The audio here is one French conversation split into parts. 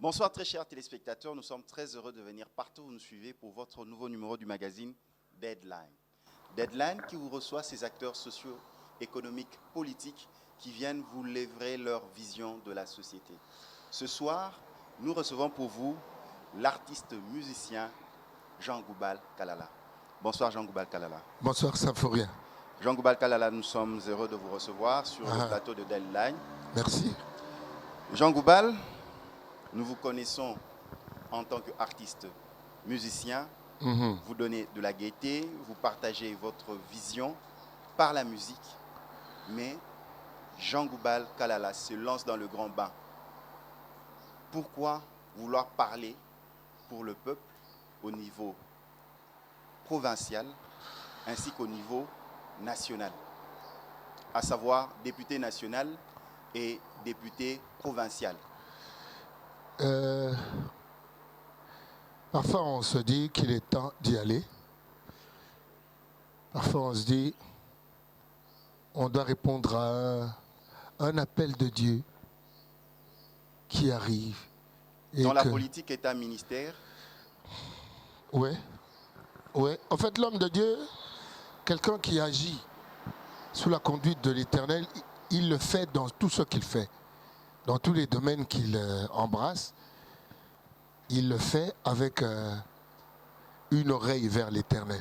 Bonsoir très chers téléspectateurs, nous sommes très heureux de venir partout où vous nous suivez pour votre nouveau numéro du magazine Deadline. Deadline qui vous reçoit ces acteurs sociaux, économiques, politiques qui viennent vous livrer leur vision de la société. Ce soir, nous recevons pour vous l'artiste musicien Jean Goubal Kalala. Bonsoir Jean Goubal Kalala. Bonsoir Symphorien. Jean Goubal Kalala, nous sommes heureux de vous recevoir sur le plateau de Deadline. Merci. Jean Goubal, nous vous connaissons en tant qu'artiste musicien. Vous donnez de la gaieté, vous partagez votre vision par la musique. Mais Jean Goubal Kalala se lance dans le grand bain. Pourquoi vouloir parler pour le peuple au niveau provincial ainsi qu'au niveau national, à savoir député national et député provincial? Parfois on se dit qu'il est temps d'y aller. Parfois on se dit on doit répondre à un appel de Dieu qui arrive. Et dans la politique est un ministère. Oui. En fait, l'homme de Dieu, quelqu'un qui agit sous la conduite de l'Éternel, il le fait dans tout ce qu'il fait. Dans tous les domaines qu'il embrasse, il le fait avec une oreille vers l'Éternel.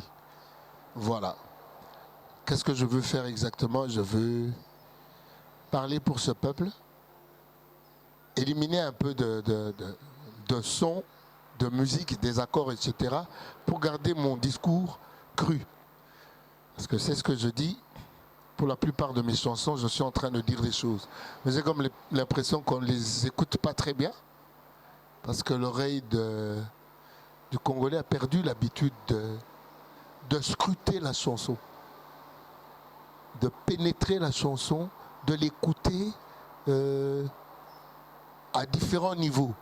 Voilà. Qu'est-ce que je veux faire exactement? Je veux parler pour ce peuple, éliminer un peu de son, de musique, des accords, etc., pour garder mon discours cru. Parce que c'est ce que je dis. Pour la plupart de mes chansons, je suis en train de dire des choses. Mais j'ai comme l'impression qu'on ne les écoute pas très bien. Parce que l'oreille du Congolais a perdu l'habitude de scruter la chanson. De pénétrer la chanson, de l'écouter à différents niveaux.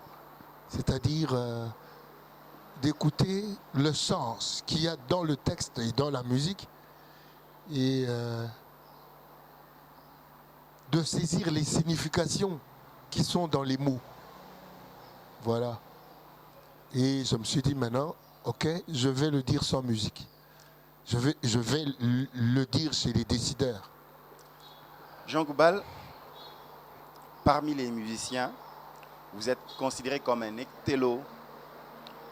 C'est-à-dire d'écouter le sens qu'il y a dans le texte et dans la musique. Et de saisir les significations qui sont dans les mots. Voilà. Et je me suis dit maintenant, ok, je vais le dire sans musique. Je vais le dire chez les décideurs. Jean Goubal, parmi les musiciens, vous êtes considéré comme un intello,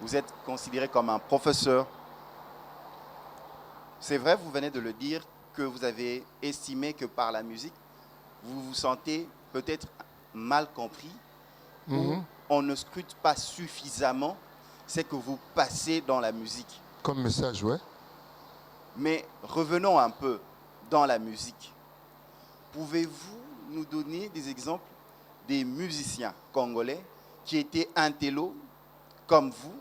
vous êtes considéré comme un professeur. C'est vrai, vous venez de le dire, que vous avez estimé que par la musique, vous vous sentez peut-être mal compris, ou on ne scrute pas suffisamment ce que vous passez dans la musique. Comme message, ouais. Mais revenons un peu dans la musique. Pouvez-vous nous donner des exemples des musiciens congolais qui étaient intello comme vous,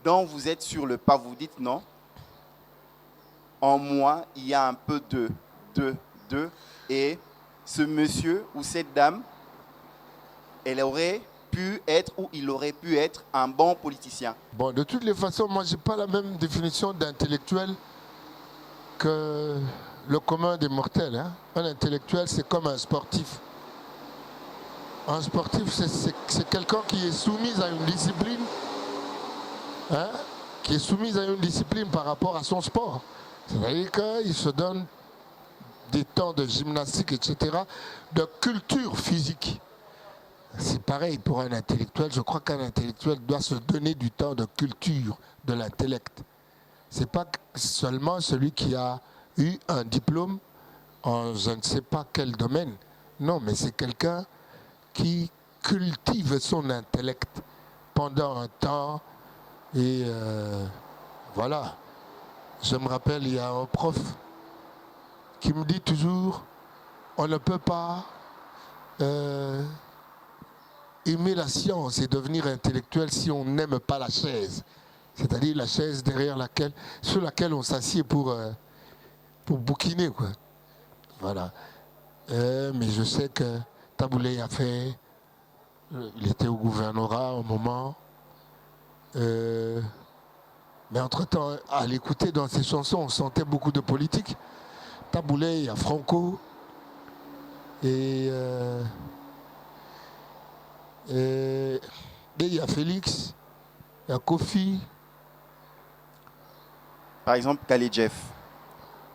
dont vous êtes sur le pas, vous dites non, en moi, il y a un peu de, et ce monsieur ou cette dame, elle aurait pu être ou il aurait pu être un bon politicien? Bon, de toutes les façons, moi, je n'ai pas la même définition d'intellectuel que le commun des mortels. Hein. Un intellectuel, c'est comme un sportif. Un sportif, c'est quelqu'un qui est soumis à une discipline, hein, qui est soumis à une discipline par rapport à son sport. C'est-à-dire qu'il se donne des temps de gymnastique, etc., de culture physique. C'est pareil pour un intellectuel. Je crois qu'un intellectuel doit se donner du temps de culture de l'intellect. Ce n'est pas seulement celui qui a eu un diplôme en je ne sais pas quel domaine. Non, mais c'est quelqu'un qui cultive son intellect pendant un temps. Et voilà. Je me rappelle, il y a un prof qui me dit toujours, on ne peut pas aimer la science et devenir intellectuel si on n'aime pas la chaise. C'est-à-dire la chaise sur laquelle on s'assied pour bouquiner, quoi. Voilà. Mais je sais que Taboulé a fait, il était au gouvernorat au moment. Mais entre-temps, à l'écouter dans ses chansons, on sentait beaucoup de politique. Taboulé, il y a Franco. Et Et il y a Félix, il y a Kofi. Par exemple, Khaled Jeff.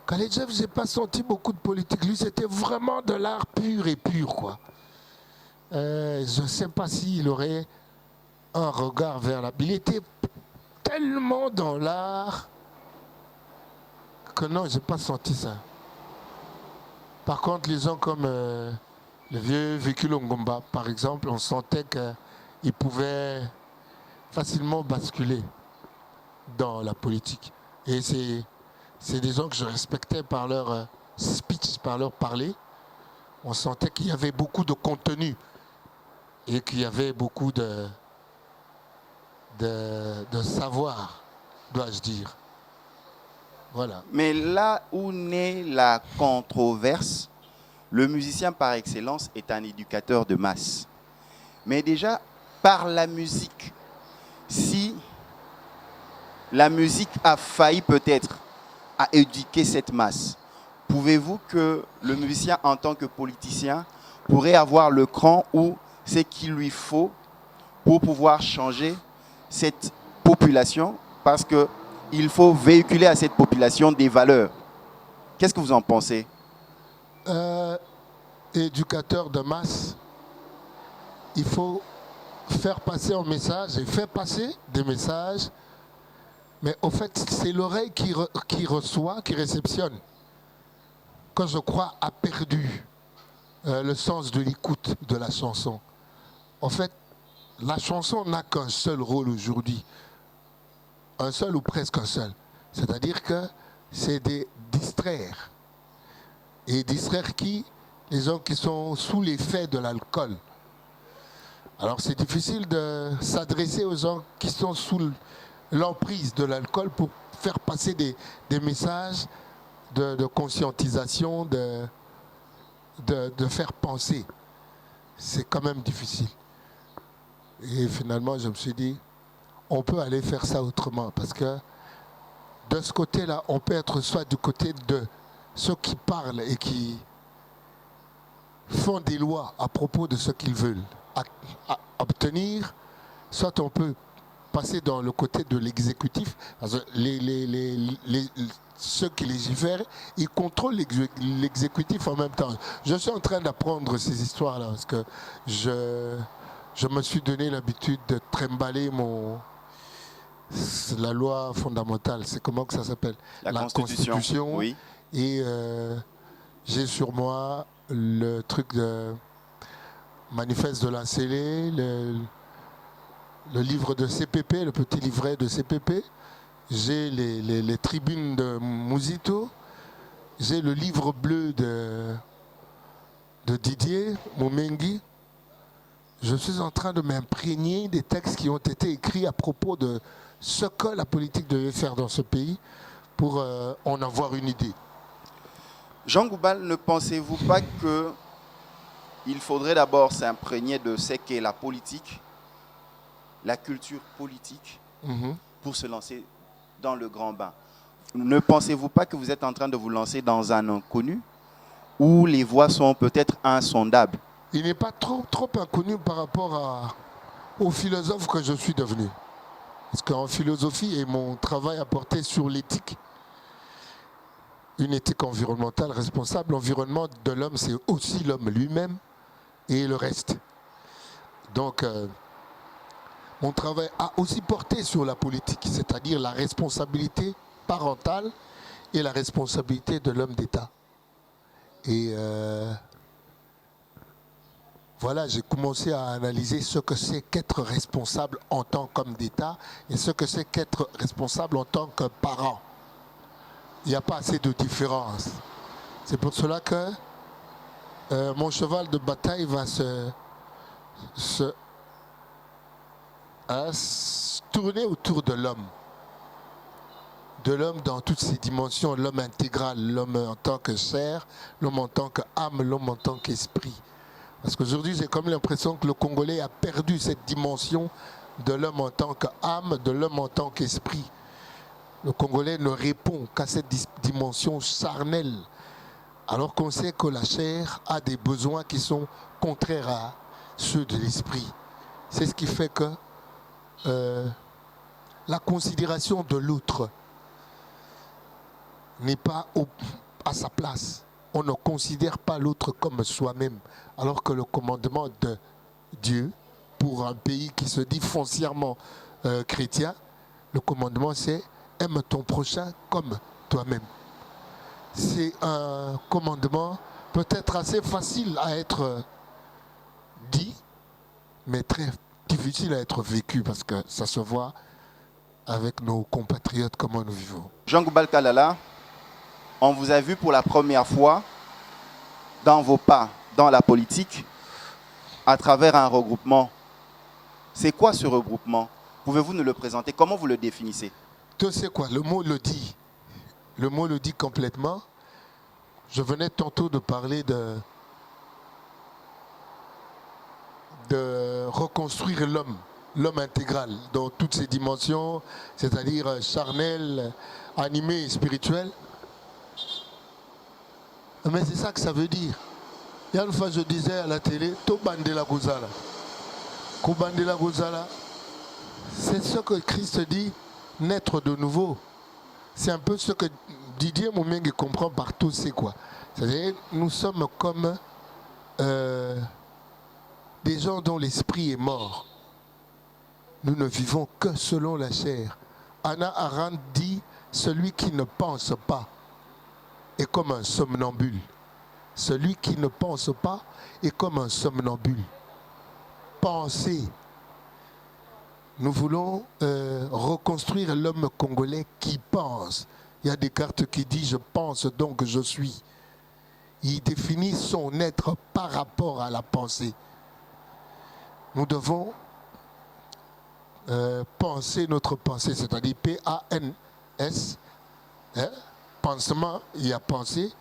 Khaled Jeff, j'ai pas senti beaucoup de politique. Lui, c'était vraiment de l'art pur et pur, quoi. Je ne sais pas s'il aurait un regard vers la... Il était tellement dans l'art que non, j'ai pas senti ça. Par contre, les gens comme le vieux Véhicule Ngomba, par exemple, on sentait qu'il pouvait facilement basculer dans la politique. Et c'est des gens que je respectais par leur speech, par leur parler. On sentait qu'il y avait beaucoup de contenu et qu'il y avait beaucoup de savoir, dois-je dire. Voilà. Mais là où naît la controverse, le musicien par excellence est un éducateur de masse. Mais déjà, par la musique, si la musique a failli peut-être à éduquer cette masse, pouvez-vous que le musicien en tant que politicien pourrait avoir le cran ou ce qu'il lui faut pour pouvoir changer cette population, parce qu'il faut véhiculer à cette population des valeurs. Qu'est-ce que vous en pensez? Éducateur de masse, il faut faire passer un message et faire passer des messages, mais au fait, c'est l'oreille qui reçoit, qui réceptionne. Quand je crois a perdu le sens de l'écoute de la chanson. En fait, la chanson n'a qu'un seul rôle aujourd'hui. Un seul ou presque un seul. C'est-à-dire que c'est de distraire. Et distraire qui? Les gens qui sont sous l'effet de l'alcool. Alors c'est difficile de s'adresser aux gens qui sont sous l'emprise de l'alcool pour faire passer des messages de conscientisation, de faire penser. C'est quand même difficile. Et finalement, je me suis dit, on peut aller faire ça autrement. Parce que de ce côté-là, on peut être soit du côté de ceux qui parlent et qui font des lois à propos de ce qu'ils veulent à obtenir, soit on peut passer dans le côté de l'exécutif. Ceux qui légifèrent, ils contrôlent l'exécutif en même temps. Je suis en train d'apprendre ces histoires-là parce que je me suis donné l'habitude de trimballer la loi fondamentale. C'est comment que ça s'appelle? La Constitution. Oui. Et j'ai sur moi le truc de manifeste de la scellée, le livre de CPP, le petit livret de CPP. J'ai les tribunes de Mouzito. J'ai le livre bleu de Didier Momengi. Je suis en train de m'imprégner des textes qui ont été écrits à propos de ce que la politique devait faire dans ce pays pour en avoir une idée. Jean Goubal, ne pensez-vous pas qu'il faudrait d'abord s'imprégner de ce qu'est la politique, la culture politique, pour se lancer dans le grand bain? Ne pensez-vous pas que vous êtes en train de vous lancer dans un inconnu où les voies sont peut-être insondables? Il n'est pas trop inconnu par rapport au philosophe que je suis devenu. Parce qu'en philosophie, et mon travail a porté sur l'éthique, une éthique environnementale responsable. L'environnement de l'homme, c'est aussi l'homme lui-même et le reste. Donc, mon travail a aussi porté sur la politique, c'est-à-dire la responsabilité parentale et la responsabilité de l'homme d'État. Et voilà, j'ai commencé à analyser ce que c'est qu'être responsable en tant qu'homme d'État et ce que c'est qu'être responsable en tant que parent. Il n'y a pas assez de différence. C'est pour cela que mon cheval de bataille va se tourner autour de l'homme. De l'homme dans toutes ses dimensions, l'homme intégral, l'homme en tant que chair, l'homme en tant qu'âme, l'homme en tant qu'esprit. Parce qu'aujourd'hui, j'ai comme l'impression que le Congolais a perdu cette dimension de l'homme en tant qu'âme, de l'homme en tant qu'esprit. Le Congolais ne répond qu'à cette dimension charnelle, alors qu'on sait que la chair a des besoins qui sont contraires à ceux de l'esprit. C'est ce qui fait que la considération de l'autre n'est pas à sa place. On ne considère pas l'autre comme soi-même, alors que le commandement de Dieu, pour un pays qui se dit foncièrement chrétien, le commandement c'est « aime ton prochain comme toi-même ». C'est un commandement peut-être assez facile à être dit, mais très difficile à être vécu parce que ça se voit avec nos compatriotes comment nous vivons. Jean Goubal Kalala, on vous a vu pour la première fois dans vos pas dans la politique à travers un regroupement. C'est quoi ce regroupement? Pouvez-vous nous le présenter? Comment vous le définissez? Tu sais quoi, le mot le dit. Le mot le dit complètement. Je venais tantôt de parler de reconstruire l'homme intégral dans toutes ses dimensions, c'est-à-dire charnel, animé et spirituel. Mais c'est ça que ça veut dire. Il y a une fois, je disais à la télé, To Bandela Gozala. Bandela Gozala, c'est ce que Christ dit, naître de nouveau. C'est un peu ce que Didier Moumengue comprend par tout, c'est quoi? C'est-à-dire, nous sommes comme des gens dont l'esprit est mort. Nous ne vivons que selon la chair. Hannah Arendt dit, celui qui ne pense pas est comme un somnambule. Celui qui ne pense pas est comme un somnambule. Penser. Nous voulons reconstruire l'homme congolais qui pense. Il y a Descartes qui dit « je pense donc je suis ». Il définit son être par rapport à la pensée. Nous devons penser notre pensée, c'est-à-dire P-A-N-S, hein, pensement, il y a pensée,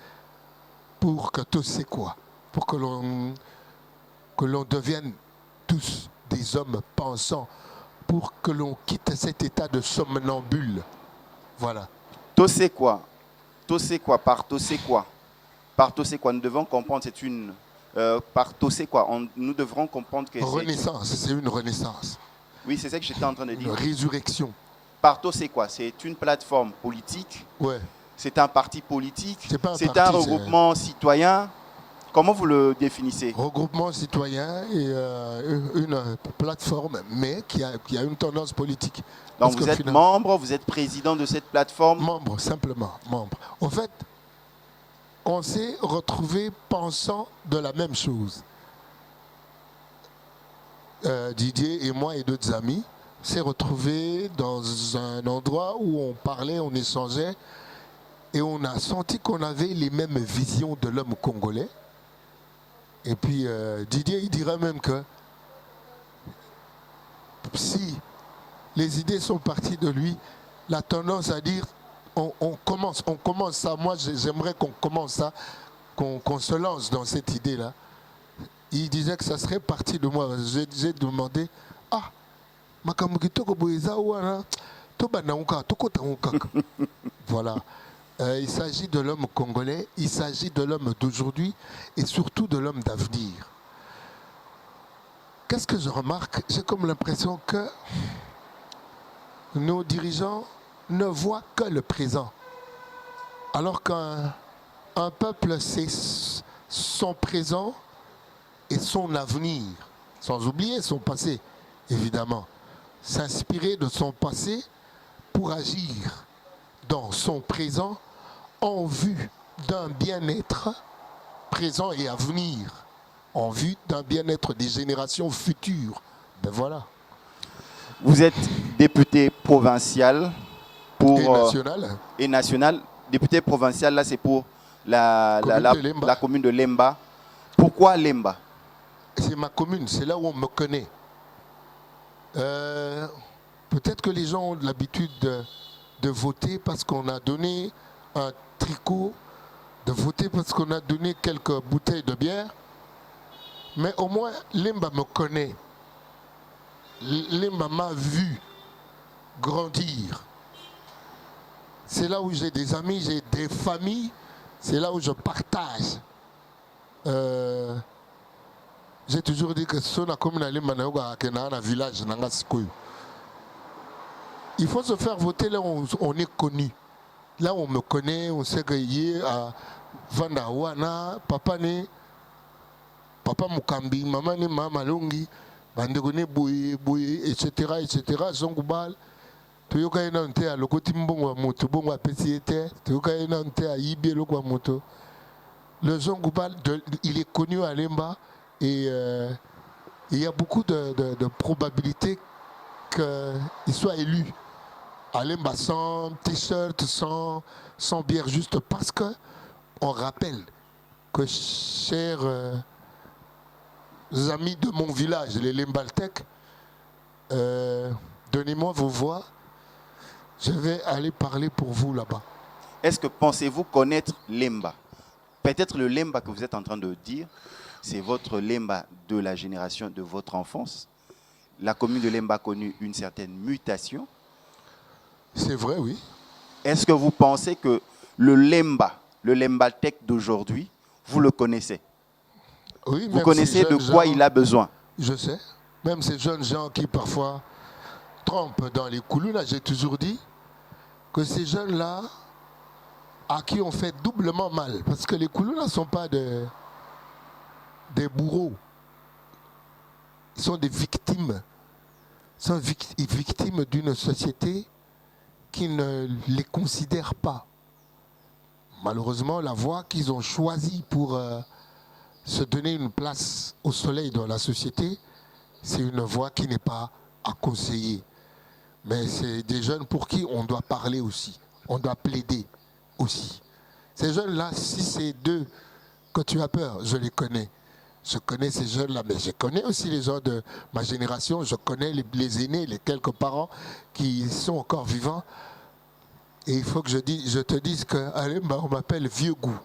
pour que tout c'est quoi? Pour que l'on devienne tous des hommes pensants, pour que l'on quitte cet état de somnambule. Voilà. Tout c'est quoi? Tout c'est quoi? Par tout c'est quoi? Par tout c'est quoi? Nous devons comprendre, c'est une... par tout c'est quoi? Nous devrons comprendre que renaissance, c'est une renaissance. Oui, c'est ça que j'étais en train de dire. Une résurrection. Par tout c'est quoi? C'est une plateforme politique. Ouais. C'est un parti politique. C'est un regroupement citoyen. Comment vous le définissez? Regroupement citoyen et une plateforme, mais qui a une tendance politique. Donc vous êtes membre, vous êtes président de cette plateforme? Membre, simplement, membre. En fait, on s'est retrouvés pensant de la même chose. Didier et moi et d'autres amis s'est retrouvés dans un endroit où on parlait, on échangeait, et on a senti qu'on avait les mêmes visions de l'homme congolais. Et puis Didier, il dirait même que si les idées sont parties de lui, la tendance à dire on commence ça. Moi, j'aimerais qu'on commence ça, qu'on se lance dans cette idée-là. Il disait que ça serait parti de moi. J'ai demandé, voilà. Il s'agit de l'homme congolais, il s'agit de l'homme d'aujourd'hui et surtout de l'homme d'avenir. Qu'est-ce que je remarque? J'ai comme l'impression que nos dirigeants ne voient que le présent. Alors qu'un peuple, c'est son présent et son avenir, sans oublier son passé, évidemment. S'inspirer de son passé pour agir dans son présent en vue d'un bien-être présent et à venir, en vue d'un bien-être des générations futures. Ben voilà. Vous êtes député provincial pour, et national. Député provincial, là, c'est pour la commune de Lemba. Pourquoi Lemba? C'est ma commune, c'est là où on me connaît. Peut-être que les gens ont l'habitude de voter parce qu'on a donné un tricot, de voter parce qu'on a donné quelques bouteilles de bière. Mais au moins, Lemba me connaît. Lemba m'a vu grandir. C'est là où j'ai des amis, j'ai des familles. C'est là où je partage. J'ai toujours dit que si on a comme un village, il faut se faire voter là où on est connu. Là où on me connaît, on sait que hier à Vandawana, papa Mukambi, maman ne Mama Longi, Bandegone Bouye, etc. Zongubal. Toyoka ina nte a lokoti mbongo moto bongo a pétiété, toyoka ina nte a yibé loko moto. Le Zongubal, il est connu à Lemba et il y a beaucoup de probabilités qu'il soit élu à Lemba sans t-shirt, sans bière, juste parce qu'on rappelle que chers amis de mon village, les Lembaltèques, donnez-moi vos voix, je vais aller parler pour vous là-bas. Est-ce que pensez-vous connaître Lemba? Peut-être le Lemba que vous êtes en train de dire, c'est votre Lemba de la génération de votre enfance. La commune de Lemba a connu une certaine mutation. C'est vrai, oui. Est-ce que vous pensez que le Lemba Tech d'aujourd'hui, vous le connaissez? Oui, vous connaissez de quoi il a besoin? Je sais. Même ces jeunes gens qui parfois trompent dans les Koulouna, j'ai toujours dit que ces jeunes-là, à qui on fait doublement mal, parce que les Koulouna ne sont pas des bourreaux. Ils sont des victimes. Ils sont victimes d'une société qui ne les considère pas. Malheureusement, la voie qu'ils ont choisie pour se donner une place au soleil dans la société, c'est une voie qui n'est pas à conseiller. Mais c'est des jeunes pour qui on doit parler aussi, on doit plaider aussi. Ces jeunes-là, si c'est d'eux que tu as peur, je les connais. Je connais ces jeunes-là, mais je connais aussi les gens de ma génération, je connais les aînés, les quelques parents qui sont encore vivants. Et il faut que je te dise qu'à Lemba, on m'appelle vieux goût.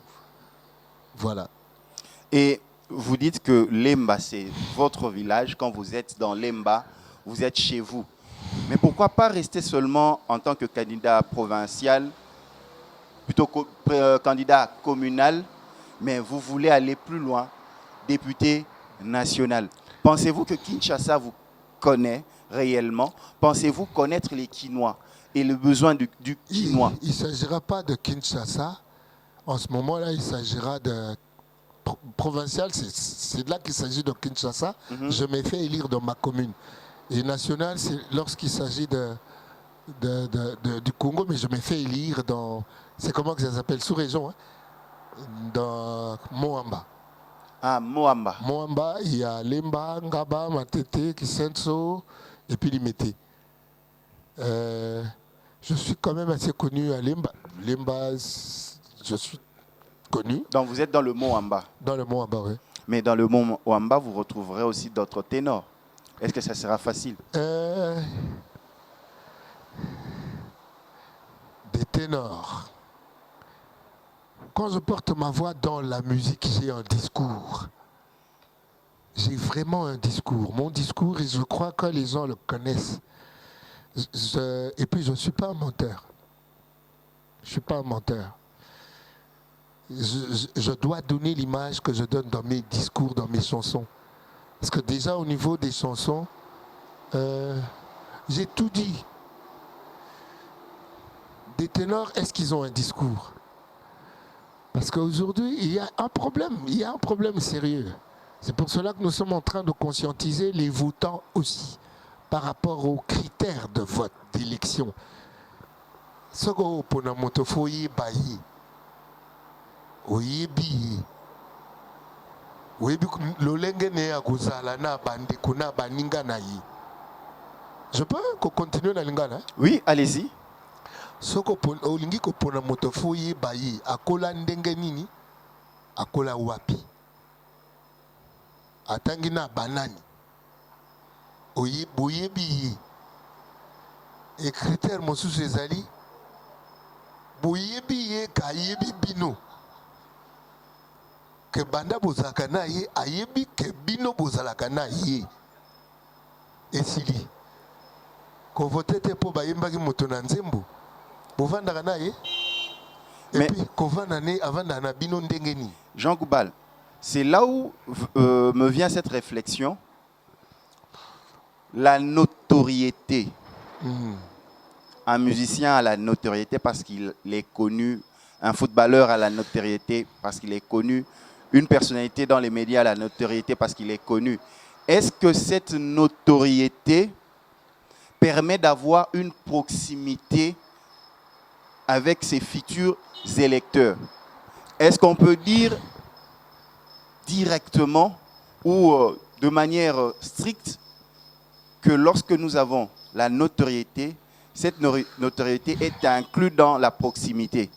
Voilà. Et vous dites que Lemba, c'est votre village. Quand vous êtes dans Lemba, vous êtes chez vous. Mais pourquoi pas rester seulement en tant que candidat provincial, plutôt candidat communal, mais vous voulez aller plus loin, député national? Pensez-vous que Kinshasa vous connaît réellement? Pensez-vous connaître les Kinois et le besoin du Kinois? Il ne s'agira pas de Kinshasa. En ce moment-là, il s'agira de provincial. C'est de là qu'il s'agit de Kinshasa. Je m'ai fait élire dans ma commune. Et national, c'est lorsqu'il s'agit du Congo, mais je m'ai fait élire dans... C'est comment que ça s'appelle? Sous-région, hein, dans Moamba. Ah, Moamba. Moamba, il y a Lemba, Ngaba, Matete, Kisenso, et puis Limete. Je suis quand même assez connu à Lemba. Lemba, je suis connu. Donc vous êtes dans le Moamba. Dans le Moamba, oui. Mais dans le Moamba, vous retrouverez aussi d'autres ténors. Est-ce que ça sera facile? Des ténors. Quand je porte ma voix dans la musique, j'ai un discours. J'ai vraiment un discours. Mon discours, et je crois que les gens le connaissent. Et puis, je ne suis pas un menteur. Je ne suis pas un menteur. Je dois donner l'image que je donne dans mes discours, dans mes chansons. Parce que déjà, au niveau des chansons, j'ai tout dit. Des ténors, est-ce qu'ils ont un discours? Parce qu'aujourd'hui, il y a un problème sérieux. C'est pour cela que nous sommes en train de conscientiser les votants aussi, par rapport aux critères de vote, d'élection. Ce qu'on a motofoye bayi, oyebi, lolenge ne akuzala na bande kuna baninga na yi. Je peux continuer na lingala? Oui, allez-y. Soko olingi ko pona motofoye bayi akola ndenge nini akola wapi atangi na banani oyebi et critère mosusu ezali boyebi ye ka yebi bino ke banda bozalaka na ye ayebi ke bino bozalaka na ye esili ko vote te po bayembaki moto na nzembo. Mais Jean Goubal, c'est là où me vient cette réflexion. La notoriété Un musicien a la notoriété parce qu'il est connu. Un footballeur a la notoriété parce qu'il est connu. Une personnalité dans les médias a la notoriété parce qu'il est connu. Est-ce que cette notoriété permet d'avoir une proximité avec ses futurs électeurs? Est-ce qu'on peut dire directement ou de manière stricte que lorsque nous avons la notoriété, cette notoriété est inclue dans la proximité?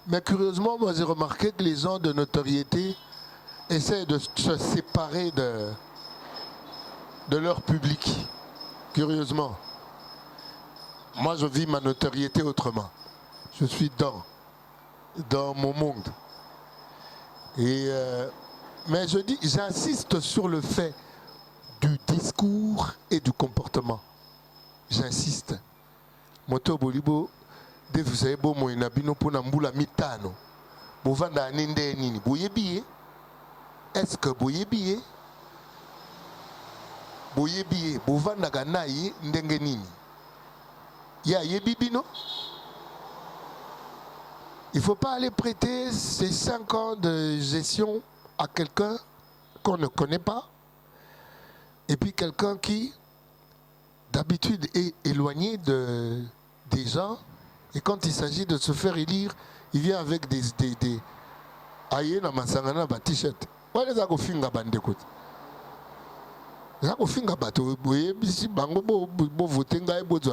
Mais curieusement, moi j'ai remarqué que les gens de notoriété essaient de se séparer de leur public. Curieusement. Moi je vis ma notoriété autrement. Je suis dans mon monde. Mais j'insiste sur le fait du discours et du comportement. J'insiste. Moto bolibo de vous avez beau moyen abino pour nambula mitano. Bovanda ninde nini. Boyebiye. Est-ce que boyebiye? Boyebiye. Bovanda ganayi ndenge nini. Ya yebibino. Il ne faut pas aller prêter ces 5 ans de gestion à quelqu'un qu'on ne connaît pas. Et puis quelqu'un qui, d'habitude, est éloigné des gens. Et quand il s'agit de se faire élire, il vient avec des aïe na masangana ba t-shirt. Ouais, les agofinga bande écoute. Les agofinga bato boye bisi bango bo voter ngai bo zo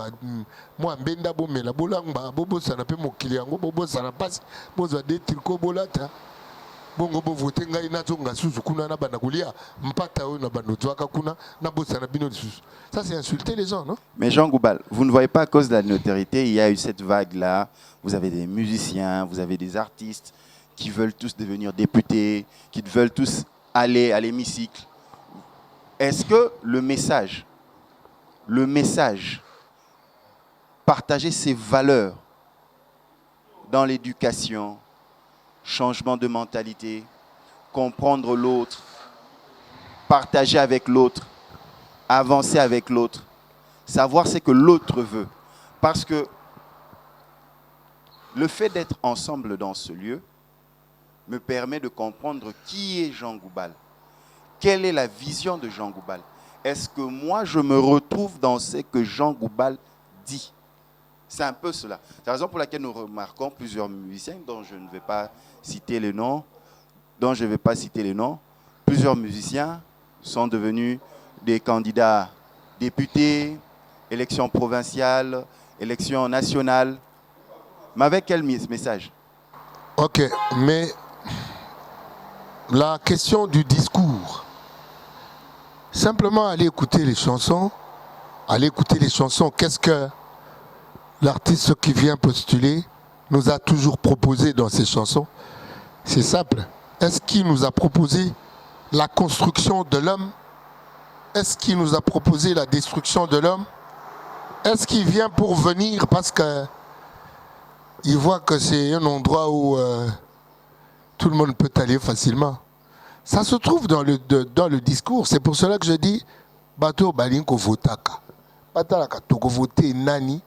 moi mbenda bo mela bo langba bo sana pe mokili yango bo sana passe bo zo de tricot bolata. Bongo bo voter ngai na zonga susu kuna na bana kulia mpata o na bano zwaka kuna na bo sana bino susu. Ça c'est insulter les gens, non? Mais Jean Goubal, vous ne voyez pas à cause de la notoriété, il y a eu cette vague-là. Vous avez des musiciens, vous avez des artistes qui veulent tous devenir députés, qui veulent tous aller à l'hémicycle. Est-ce que le message, partager ses valeurs dans l'éducation, changement de mentalité, comprendre l'autre, partager avec l'autre, avancer avec l'autre, savoir ce que l'autre veut. Parce que le fait d'être ensemble dans ce lieu me permet de comprendre qui est Jean Goubal. Quelle est la vision de Jean Goubal? Est-ce que moi, je me retrouve dans ce que Jean Goubal dit? C'est un peu cela. C'est la raison pour laquelle nous remarquons plusieurs musiciens dont je ne vais pas citer les noms, Plusieurs musiciens sont devenus des candidats députés, élections provinciales, élections nationales. Mais avec quel message? Ok, mais la question du discours, simplement aller écouter les chansons, qu'est-ce que l'artiste qui vient postuler nous a toujours proposé dans ses chansons? C'est simple. Est-ce qu'il nous a proposé la construction de l'homme? Est-ce qu'il nous a proposé la destruction de l'homme? Est-ce qu'il vient pour venir parce qu'il voit que c'est un endroit où tout le monde peut aller facilement? Ça se trouve dans le discours. C'est pour cela que je dis bato balinko votaka. Batalaka toko voter nani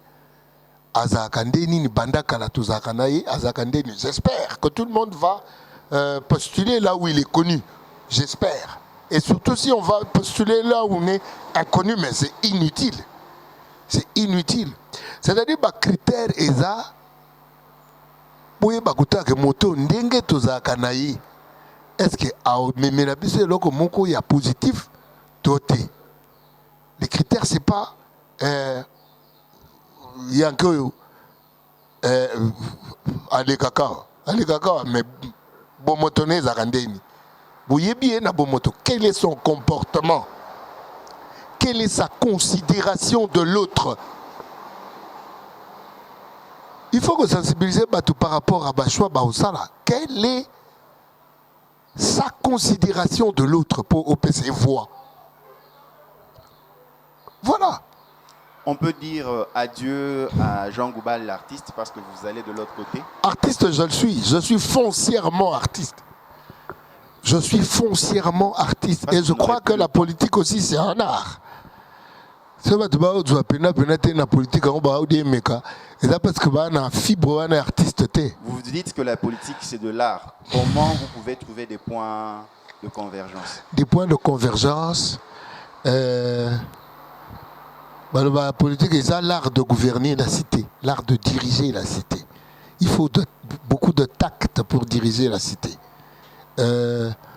azakandeni ni bandaka la tozakanaye azakandeni. J'espère que tout le monde va postuler là où il est connu. J'espère. Et surtout si on va postuler là où on est inconnu, mais c'est inutile. C'est inutile. C'est-à-dire que critère eza boye bakuta ke moto ndenge tozakanaye. Est-ce que mais biso loko moko ya positif doté? Les critères c'est pas yanko allez kaka mais bomotone zakandeni. Boyebi na bomoto, quel est son comportement? Quelle est sa considération de l'autre? Il faut que sensibiliser Batou par rapport à Bachwa Baosala. Quelle est sa considération de l'autre pour OPC voix? Voilà. On peut dire adieu à Jean Goubal, l'artiste, parce que vous allez de l'autre côté. Artiste, je le suis. Je suis foncièrement artiste. Je suis foncièrement artiste. Et je crois que la politique aussi, c'est un art. Ce bato ba ozwa pena te na politique on ba odi meka. Et ça parce que ba na fibre wana artiste te. Vous dites que la politique, c'est de l'art. Comment vous pouvez trouver des points de convergence? Des points de convergence. La politique, c'est l'art de gouverner la cité, l'art de diriger la cité. Il faut beaucoup de tact pour diriger la cité.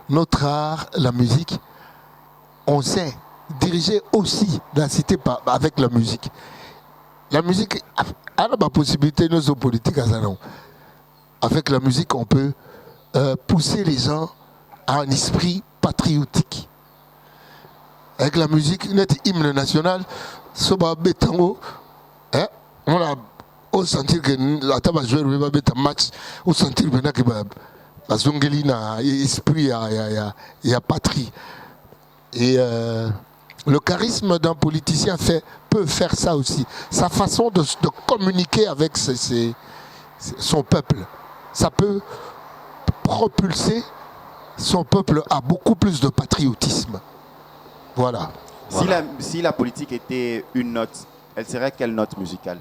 Notre art, la musique, on sait diriger aussi la cité avec la musique. La musique a la possibilité, nos politiques, avec la musique, on peut pousser les gens à un esprit patriotique. Avec la musique, notre hymne national, soba betango, on a au sentir que la table jouer le match, au sentir que la zongeli na esprit il y a patrie. Et le charisme d'un politicien peut faire ça aussi. Sa façon de communiquer avec son peuple, ça peut propulser son peuple à beaucoup plus de patriotisme. Voilà. Si la politique était une note, elle serait quelle note musicale?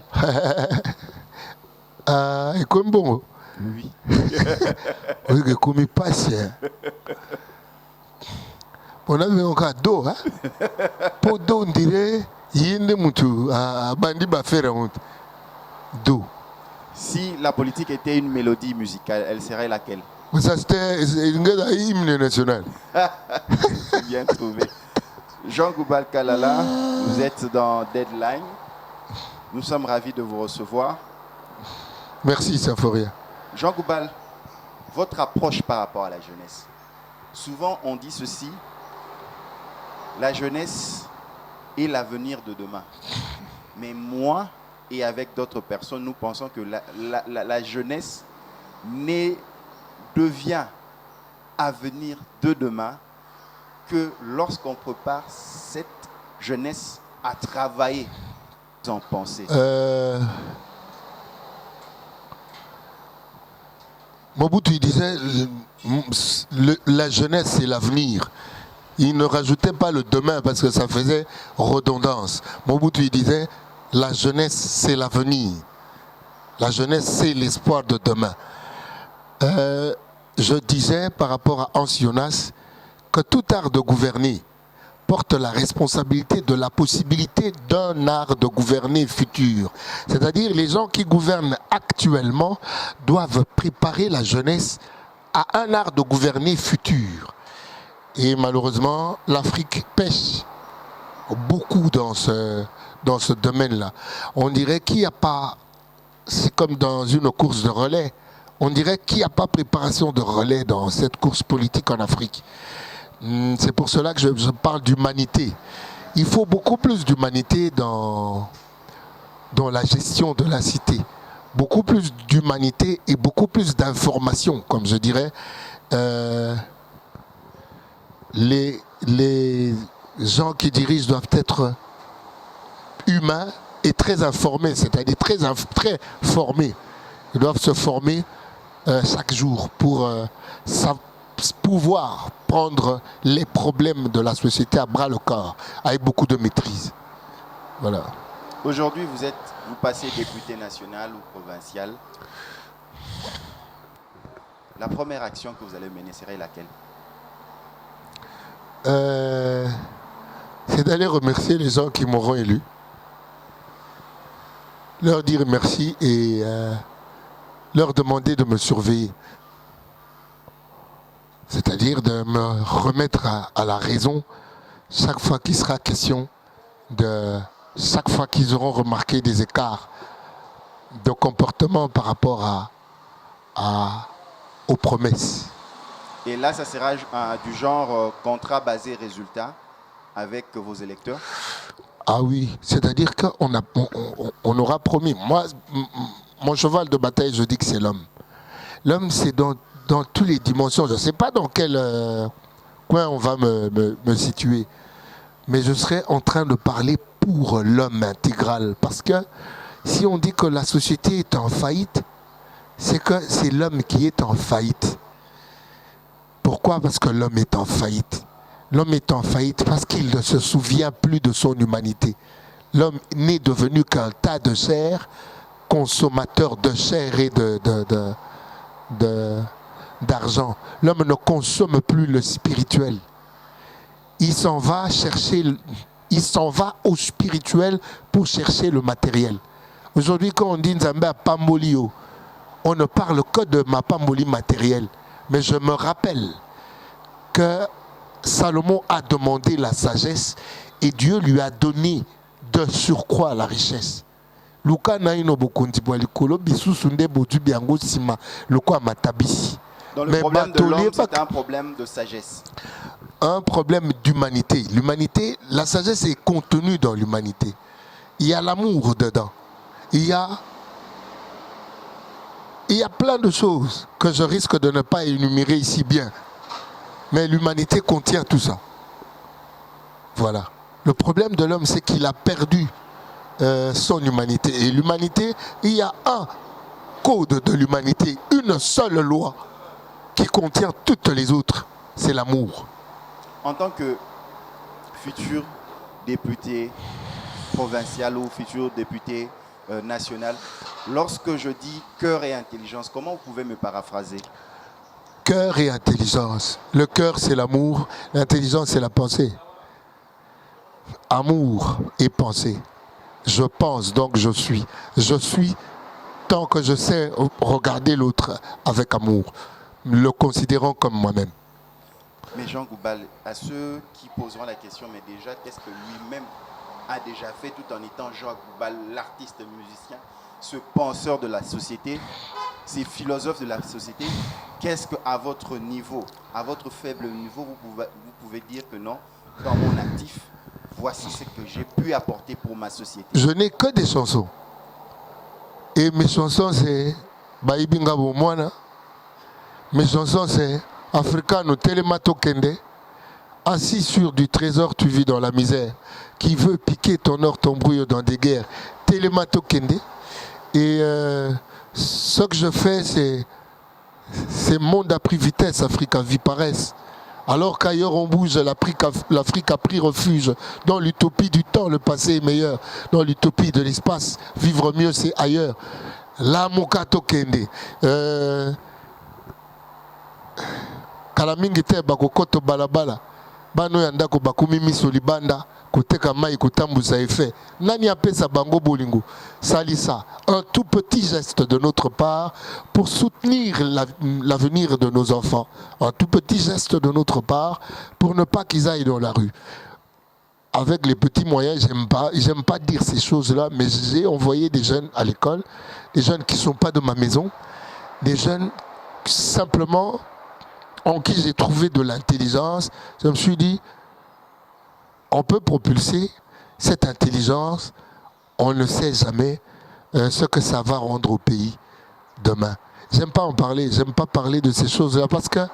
Et comme bon. Oui. Oui, comme il passe. On avait encore do, hein? Pour do, on dirait, yende mutu, bandi ba faire do. Si la politique était une mélodie musicale, elle serait laquelle? Ça, c'était l'hymne national. C'est bien trouvé. Jean Goubal Kalala, vous êtes dans Deadline. Nous sommes ravis de vous recevoir. Merci, Saforia. Jean Goubal, votre approche par rapport à la jeunesse. Souvent, on dit ceci, la jeunesse est l'avenir de demain. Mais moi et avec d'autres personnes, nous pensons que la jeunesse devient avenir de demain que lorsqu'on prépare cette jeunesse à travailler en pensée. Mobutu il disait la jeunesse c'est l'avenir. Il ne rajoutait pas le demain parce que ça faisait redondance. Mobutu il disait la jeunesse c'est l'avenir. La jeunesse c'est l'espoir de demain. Je disais par rapport à Hans Jonas que tout art de gouverner porte la responsabilité de la possibilité d'un art de gouverner futur. C'est-à-dire les gens qui gouvernent actuellement doivent préparer la jeunesse à un art de gouverner futur. Et malheureusement, l'Afrique pêche beaucoup dans ce domaine-là. On dirait qu'il n'y a pas, c'est comme dans une course de relais, on dirait qu'il n'y a pas préparation de relais dans cette course politique en Afrique. C'est pour cela que je parle d'humanité. Il faut beaucoup plus d'humanité dans la gestion de la cité. Beaucoup plus d'humanité et beaucoup plus d'information, comme je dirais. Les gens qui dirigent doivent être humains et très informés, c'est-à-dire très formés. Ils doivent se former chaque jour pour pouvoir prendre les problèmes de la société à bras le corps, avec beaucoup de maîtrise. Voilà. Aujourd'hui, vous passez député national ou provincial. La première action que vous allez mener serait laquelle? C'est d'aller remercier les gens qui m'auront élu, leur dire merci et leur demander de me surveiller. C'est-à-dire de me remettre à la raison chaque fois qu'il sera question chaque fois qu'ils auront remarqué des écarts de comportement par rapport aux promesses. Et là, ça sera du genre contrat basé résultat avec vos électeurs? Ah oui, c'est-à-dire qu'on aura promis. Moi, mon cheval de bataille, je dis que c'est l'homme. L'homme, c'est dans toutes les dimensions. Je ne sais pas dans quel coin on va me situer. Mais je serai en train de parler pour l'homme intégral. Parce que si on dit que la société est en faillite, c'est que c'est l'homme qui est en faillite. Pourquoi? Parce que l'homme est en faillite. L'homme est en faillite parce qu'il ne se souvient plus de son humanité. L'homme n'est devenu qu'un tas de chair, consommateur de chair et d'argent. L'homme ne consomme plus le spirituel. Il s'en va au spirituel pour chercher le matériel. Aujourd'hui, quand on dit Nzambe Pambolio, on ne parle que de ma pamboli matérielle. Mais je me rappelle que Salomon a demandé la sagesse et Dieu lui a donné de surcroît la richesse. Luka na ino bokondi bwa likolo bisusu nde bodu biango sima lokwa matabisi. Donc le problème de l'homme, c'est un problème de sagesse. Un problème d'humanité. L'humanité, la sagesse est contenue dans l'humanité. Il y a l'amour dedans. Il y a plein de choses que je risque de ne pas énumérer ici bien. Mais l'humanité contient tout ça. Voilà. Le problème de l'homme, c'est qu'il a perdu son humanité. Et l'humanité, il y a un code de l'humanité, une seule loi qui contient toutes les autres. C'est l'amour. En tant que futur député provincial ou futur député national, lorsque je dis cœur et intelligence, comment vous pouvez me paraphraser? Cœur et intelligence. Le cœur, c'est l'amour. L'intelligence, c'est la pensée. Amour et pensée. Je pense, donc je suis. Je suis tant que je sais regarder l'autre avec amour, le considérant comme moi-même. Mais Jean Goubal, à ceux qui poseront la question, mais déjà, qu'est-ce que lui-même a déjà fait tout en étant Jean Goubal, l'artiste musicien, ce penseur de la société, ces philosophes de la société, qu'est-ce qu'à votre niveau, à votre faible niveau, vous pouvez dire que non, dans mon actif, voici ce que j'ai pu apporter pour ma société. Je n'ai que des chansons. Et mes chansons, c'est Baïbinga Bomwana. Mes chansons, c'est Africano Telemato Kende. Assis sur du trésor, tu vis dans la misère. Qui veut piquer ton or, ton brouillon dans des guerres. Telemato Kende. Et ce que je fais, c'est monde a pris vitesse, Afrique a vie paresse. Alors qu'ailleurs on bouge, l'Afrique a pris refuge. Dans l'utopie du temps, le passé est meilleur. Dans l'utopie de l'espace, vivre mieux, c'est ailleurs. La Mokato Kende. Kalamingi te bakokoto balabala. Bano yandako bakumimi solibanda. Koteka mai kotambuza effet. Nani apesa bango bolingo. Salisa. Un tout petit geste de notre part pour soutenir l'avenir de nos enfants. Un tout petit geste de notre part pour ne pas qu'ils aillent dans la rue. Avec les petits moyens, j'aime pas dire ces choses-là, mais j'ai envoyé des jeunes à l'école, des jeunes qui ne sont pas de ma maison, des jeunes simplement en qui j'ai trouvé de l'intelligence. Je me suis dit, on peut propulser cette intelligence, on ne sait jamais ce que ça va rendre au pays demain. J'aime pas en parler, j'aime pas parler de ces choses-là parce que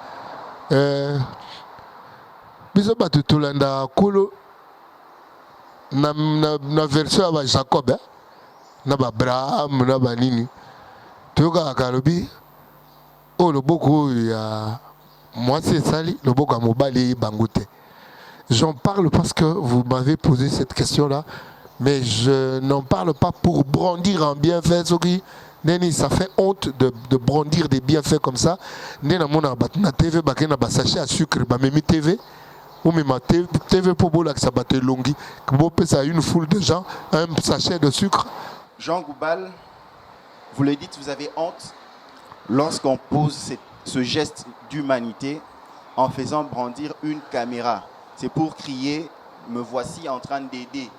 biso batu tulanda kolo na version ya Jacob na ba Abraham na ba nini toyoka kalobi o loboko ya mwasi esali loboko ya mobali bangote. J'en parle parce que vous m'avez posé cette question-là, mais je n'en parle pas pour brandir un bienfait. Ça fait honte de brandir des bienfaits comme ça. Na TV bakena ba sachet à sucre, ba memi TV ou même TV pour bola que ça batte longi, que ça une foule de gens, un sachet de sucre. Jean Goubal, vous le dites, vous avez honte lorsqu'on pose ce geste d'humanité en faisant brandir une caméra. C'est pour crier, me voici en train d'aider.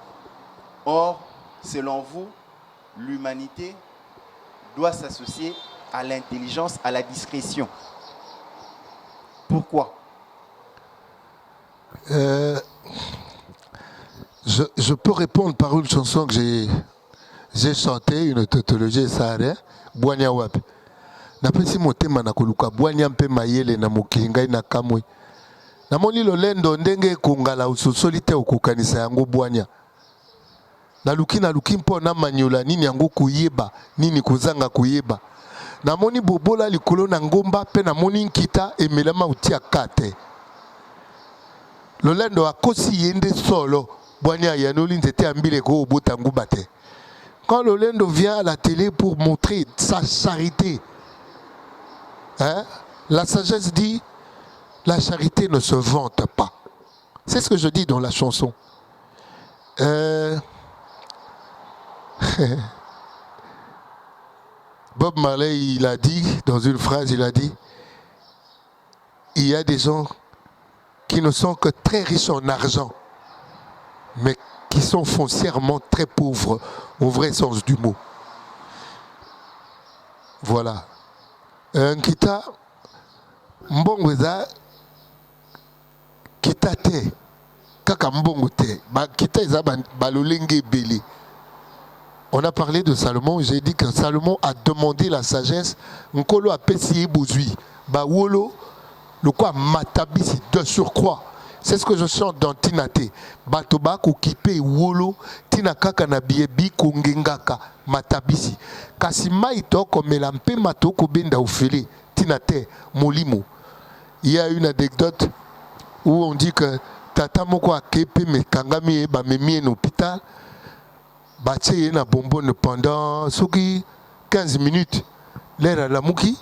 Or, selon vous, l'humanité doit s'associer à l'intelligence, à la discrétion. Pourquoi? Je peux répondre par une chanson que j'ai chantée, une tautologie saharienne, Bwanya Wapi. Napesi motema na koluka bwanya mpe mayele na mokili ngai na kamwe. Namoni lolendo ndenge kongala usosoli te okokanisa yango bwanya. Naluki mpo na manyola nini yango kuyeba, nini kozanga kuyeba. Namoni bobola likolo na ngomba pe namoni nkita emelama utia kate. Lolendo akosi yende solo Boigna Yanolin était ambileko au botangu bate. Quand Lolendo vient à la télé pour montrer sa charité, hein, la sagesse dit, la charité ne se vante pas. C'est ce que je dis dans la chanson. Bob Marley, il a dit, dans une phrase, il a dit, il y a des gens qui ne sont que très riches en argent, mais qui sont foncièrement très pauvres, au vrai sens du mot. Voilà. Kita, mbongweza, kita te, kaka mbongo te, kita eza balolenge beli. On a parlé de Salomon, j'ai dit que Salomon a demandé la sagesse. Nkolo a pessié bozui. Ba wolo, le quoi matabisi de surcroît. C'est ce que je chante dans Tinate. Batoba ko kipe wolo, tina kaka na biebi kongengaka matabisi. Kasi maito comme lampe mato ko benda ofele Tinate molimo. Il y a une anecdote où on dit que tata moko a kepe me kangami ba memi en hôpital. Baché na bonbonne pendant 15 minutes. L'air à la mouki.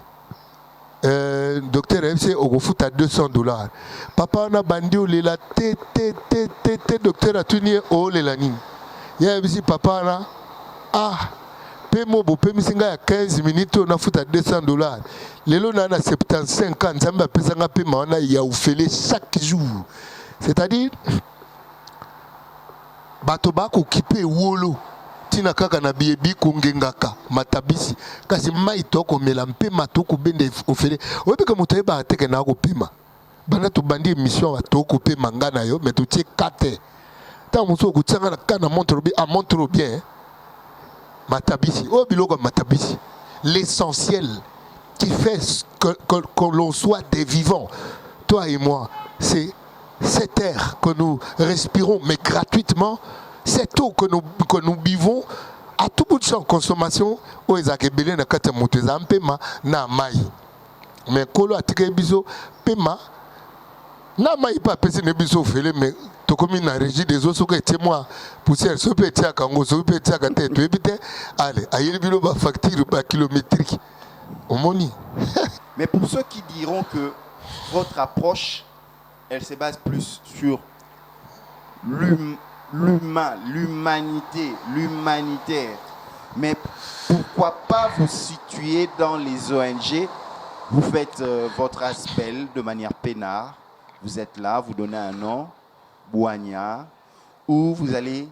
Docteur MC Ogofout à $200. Papa on a bandi au lela docteur a tenu au lelani. Ya MC papa na pemo bo pemisinga ya 15 minutes on a fout à $200. Lelo na 75 ans nzamba pesanga pema on a ya oufele chaque jour. C'est-à-dire batoba ko kipe wolo. Tina kaka na biebi kongengaka matabisi kasi mai toko melampe matoko bende ofere oyebi ke moto yeba ateke na ko pema bana to bandi émission wa toko pema ngana yo mais to tie kate ta moto ko tsanga na kana montre bien matabisi o biloko matabisi l'essentiel qui fait que l'on soit des vivants toi et moi c'est cet air que nous respirons mais gratuitement. Cette eau que nous buvons à tout bout de champ consommation, où ils ont na kata moteza pema na mai. Mais kolo atike biso pema na mai pas pese ne biso fele mais to comme na régie des eaux que témoin poussière so peut tia kango so peut tia kata to ebite allez ayeli bilo ba facture ba kilométrique. Omoni. Mais pour ceux qui diront que votre approche elle se base plus sur l'humanité, l'humanitaire. Mais pourquoi pas vous situer dans les ONG? Vous faites votre aspect de manière peinard. Vous êtes là, vous donnez un nom, Boigna, ou vous allez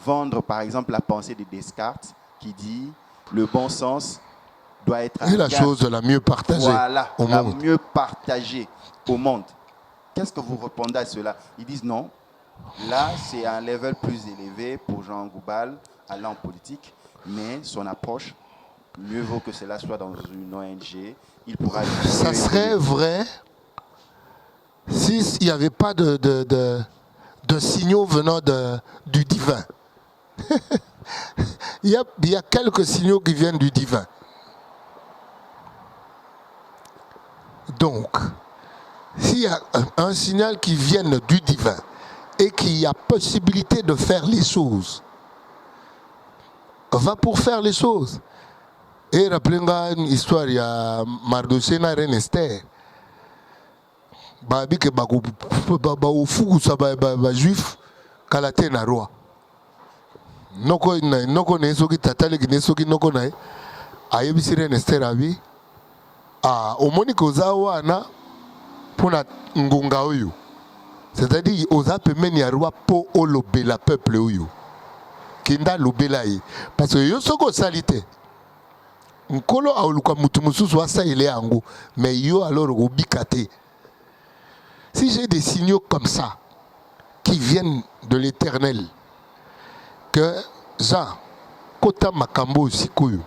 vendre par exemple la pensée de Descartes qui dit le bon sens doit être la chose la mieux partagée. Voilà, la mieux partagée au monde. Qu'est-ce que vous répondez à cela? Ils disent non. Là, c'est un level plus élevé pour Jean Goubal, allant en politique, mais son approche, mieux vaut que cela soit dans une ONG. Il pourra. Ça serait vrai s'il n'y avait pas de signaux venant du divin. il y a quelques signaux qui viennent du divin. Donc, s'il y a un signal qui vient du divin, et qu'il y a possibilité de faire les choses, va pour faire les choses. Et rappelez-moi une histoire, il y a Mardoché na reine Esther. Babi ke ba ofuku sa ba juif kalate na roi. Noko ne soki tatale ki ne soki noko na ayebisi reine Esther abi. Omoni koza wana pona ngunga oyo. C'est-à-dire, aux apemeni ya roi po olobela peuple oyo. Kinda lobela ye. Parce que yo soko salite. Nkolo aoluka mutu mususu asa ile ango. Mais yo alors obikate. Si j'ai des signaux comme ça, qui viennent de l'éternel, que Jean, kota makambo sikoyo.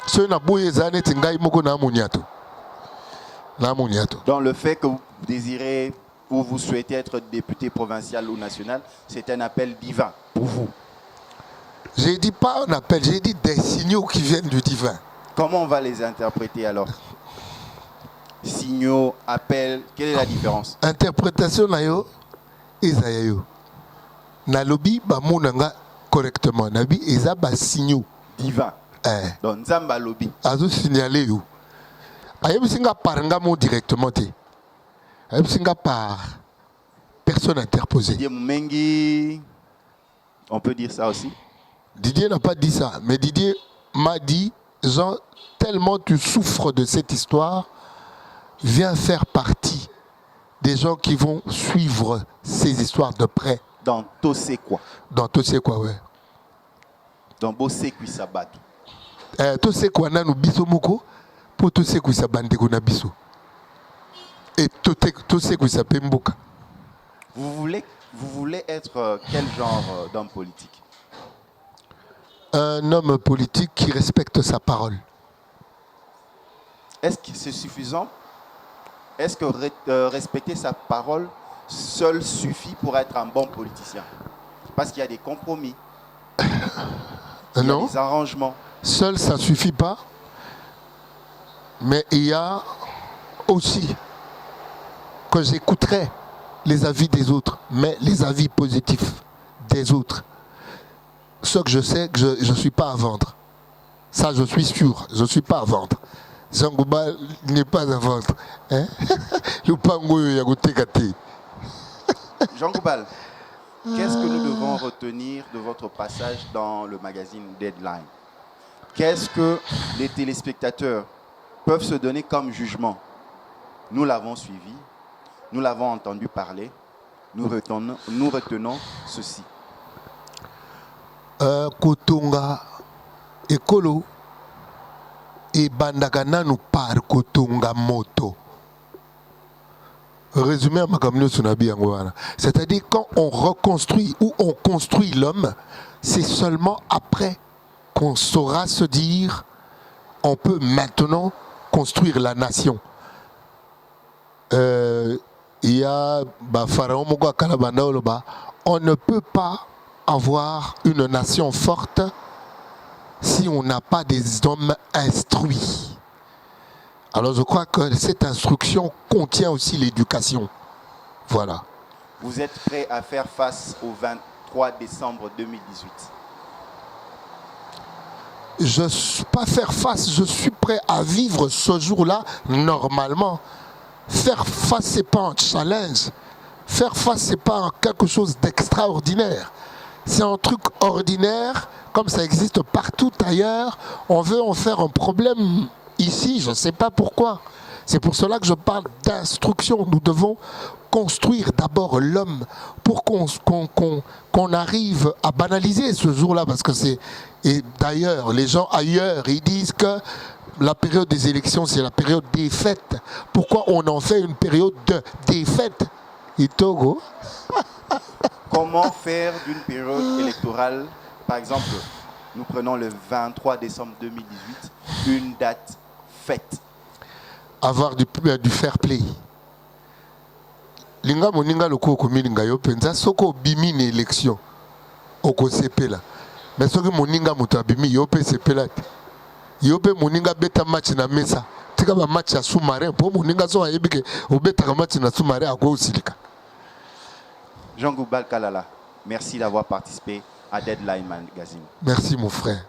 Ce na boye zane tingai moko na amuniato. Dans le fait que vous désirez ou vous souhaitez être député provincial ou national, c'est un appel divin pour vous. J'ai dit pas un appel, j'ai dit des signaux qui viennent du divin. Comment on va les interpréter alors? Signaux, appels, quelle est la différence? Interprétation nayo, ezayayo na lobi ba monanga correctement na bi eza ba signaux divin donc nzamba lobi azo signaler yo ayebisinga par ngamo directement te ayebisinga par personne interposée. Didier Moumengi, on peut dire ça aussi. Didier n'a pas dit ça, mais Didier m'a dit, Jean, tellement tu souffres de cette histoire, viens faire partie des gens qui vont suivre ces histoires de près. Dans tout c'est quoi? Dans tout c'est quoi, ouais. Dans Bossé Kuisabat. Tout c'est quoi, nous biso moko, pour tout c'est Kuisabande na biso. Et tout c'est Kuisapemboka. Vous voulez être quel genre d'homme politique? Un homme politique qui respecte sa parole. Est-ce que c'est suffisant? Est-ce que respecter sa parole seul suffit pour être un bon politicien? Parce qu'il y a des compromis, il y a des arrangements. Seul, ça ne suffit pas. Mais il y a aussi que j'écouterai les avis des autres, mais les avis positifs des autres. Ce que je sais, que je ne suis pas à vendre. Ça, je suis sûr, je ne suis pas à vendre. Jean Gouba n'est pas à vendre. Hein? Jean Goubal, qu'est-ce que nous devons retenir de votre passage dans le magazine Deadline? Qu'est-ce que les téléspectateurs peuvent se donner comme jugement? Nous l'avons suivi, nous l'avons entendu parler, nous retenons ceci. Kotonga ekolo et bandagana nous par kotonga moto. Résumé à ma c'est-à-dire quand on reconstruit ou on construit l'homme, c'est seulement après qu'on saura se dire on peut maintenant construire la nation. Il y a Pharaon Mogo Kalabanda Oloba, on ne peut pas avoir une nation forte si on n'a pas des hommes instruits. Alors je crois que cette instruction contient aussi l'éducation. Voilà. Vous êtes prêt à faire face au 23 décembre 2018? Je ne suis pas faire face, je suis prêt à vivre ce jour-là normalement. Faire face, ce n'est pas un challenge. Faire face, ce n'est pas quelque chose d'extraordinaire. C'est un truc ordinaire, comme ça existe partout ailleurs. On veut en faire un problème ici, je ne sais pas pourquoi. C'est pour cela que je parle d'instruction. Nous devons construire d'abord l'homme pour qu'on arrive à banaliser ce jour-là. Parce que c'est... Et d'ailleurs, les gens ailleurs, ils disent que la période des élections, c'est la période des fêtes. Pourquoi on en fait une période de défaite? Itogo. Comment faire d'une période électorale, par exemple, nous prenons le 23 décembre 2018, une date fête? Avoir du fair play. Linga moninga loko komininga yo penza soko bimi ni élection oko sepela. Mais soko moninga moto bimi yo pe sepela. Yo pe moninga beta match na mesa. Tika ba match ya sous-marin po moninga so ayebike obeta ka match na sous-marin ako usilika. Jean Goubal Kalala, merci d'avoir participé à Deadline Magazine. Merci mon frère.